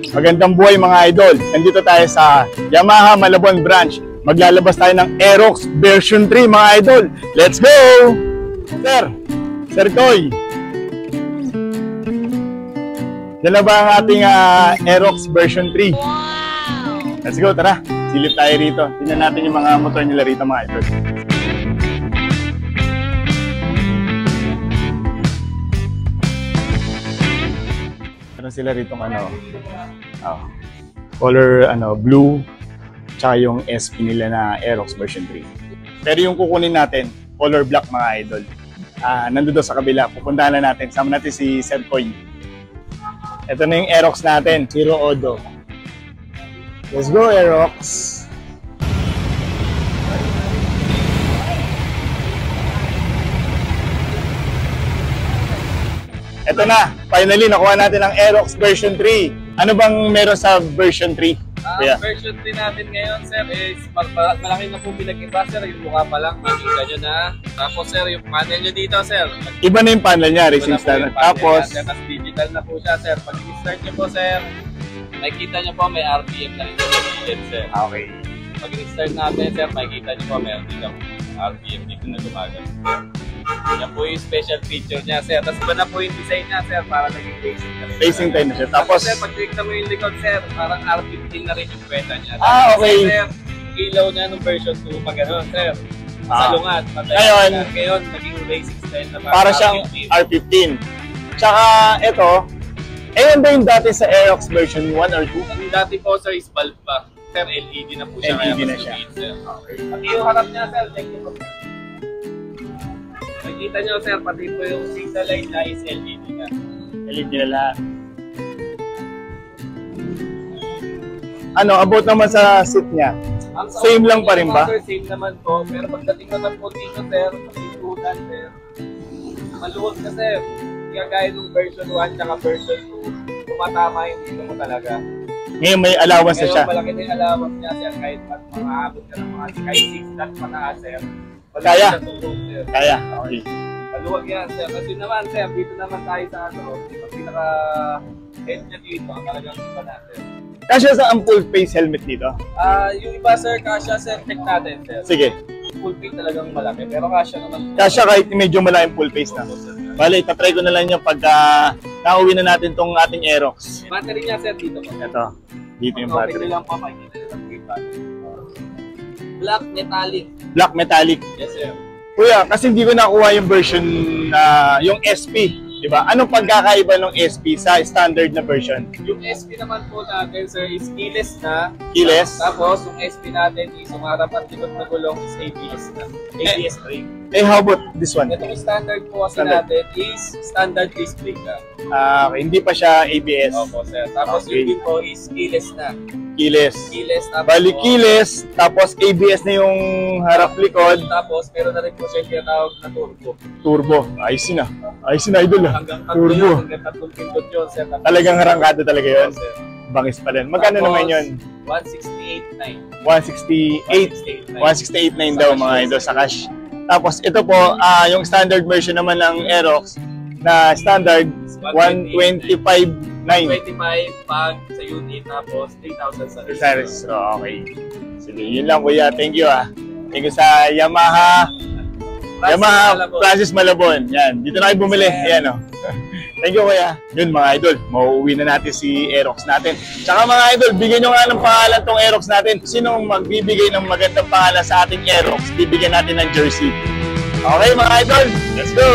Magandang buhay mga idol. Nandito tayo sa Yamaha Malabon branch. Maglalabas tayo ng Aerox version 3 mga idol. Let's go! Sir Koy. Yan na ba ang ating Aerox version 3? Wow! Let's go, tara. Silip tayo rito. Tingnan natin yung mga motor nila rito mga idol. Meron sila rito color blue, tsaka yung SP nila na Aerox version 3. Pero yung kukunin natin, color black mga idol. Nandun doon sa kabila. Pupuntahan na natin. Sama natin si Sir Koy. Ito na yung Aerox natin, Zero Odo. Let's go, Aerox! Ito na, finally nakuha natin ang Aerox version 3. Ano bang meron sa version 3? Version 3 natin ngayon, sir, is malaki na po pinag-iba, sir. Yung mukha pa lang, makikita nyo na. Tapos, sir, yung panel nyo dito, sir. Iba na yung panel niya, racing standard. Tapos, digital na po siya, sir. Pag i-start nyo po, sir, makikita nyo po may RPM na rin, sir. Okay. Pag i-start natin, sir, makikita nyo po may RPM dito na gumagal. Yan po yung special feature niya, sir. Tapos iba na po yung design niya, sir, para naging racing na rin. Racing time na siya. Tapos, sir, pag-click mo yung likod, sir, parang R15 na rin yung kwenta niya. Okay. Sir, ilaw niya nung version 2, pag ano, sir. Salungat. Ngayon, naging racing style na para siyang R15. Tsaka, ito, ayun ba yung dati sa Aerox version 1 or 2? Ang dati po, sir, is bulb pa. Sir, LED na po siya. LED na siya. Okay. At yung harap niya, sir, check niyo po. Nakikita nyo, sir, pati po yung signal light na is LED na. LED na lahat. About naman sa seat niya? Same lang pa rin ba? Sir, same naman po. Pero pagdating naman po dito, sir, pagkikutan, sir, maluwag na, sir. Kagaya nung version 1 tsaka version 2, tumatama yung dito mo talaga. Ngayon may allowance na siya. Ngayon malaki na yung allowance niya, sir, kahit makaabot ka ng mga sky 6 dot pataas, sir. Kaya? Kaya, okay. Maluwag yan, sir. Kasi naman, sir, dito naman tayo sa pag pinaka-head niya dito, ang talagang iba natin. Kasya sa ang full face helmet dito? Yung iba, sir, kasya, sir, check natin, sir. Sige. Full face talagang malaki, pero kasya naman. Kasya kahit medyo malaking full face na. Bale, itatry ko na lang yung pagka nauwi na natin tong ating Aerox. Battery niya, sir, dito po. Ito, dito yung battery. Okay lang po, makikita nila yung battery. Black metallic. Black metallic. Yes, sir. Kuya, kasi hindi ko nakuha yung version na yung SP, di ba? Anong pagkakaiba ng SP sa standard na version? Yung SP naman po natin, sir, is keyless na. Keyless? Tapos, yung SP natin is umarap at likod na gulong is ABS na. ABS brake. How about this one? Itong standard po kasi natin is standard disc brake na. Okay, hindi pa siya ABS. Opo, sir. Tapos okay. Yung po is keyless na. Keyless. Keyless. Bali keyless, tapos ABS na yung harap likod. Tapos meron na rin po siya tinatawag na turbo. Turbo. Ayos na. Ayos na, idol. Hanggang turbo. Hanggang tatlong pindot yun, sir. Talagang harangkado talaga yun. Bangis pa rin. Magkano naman yun? 168.9. 168.9 daw mga idol sa cash. Tapos ito po, yung standard version naman ng Aerox na standard 125.9. 125 pag sa unit, tapos 3,000 sa reserve. So, okay. Sige, yun lang kuya. Thank you Thank you sa Yamaha Francis Malabon. Yan, dito na kayo bumili. Yan Thank you kuya. Yun mga idol, mauuwi na natin si Aerox natin. Tsaka mga idol, bigyan nyo nga ng pangalan tong Aerox natin. Sinong magbibigay ng magandang pangalan sa ating Aerox, bibigyan natin ng jersey. Okay mga idol, let's go!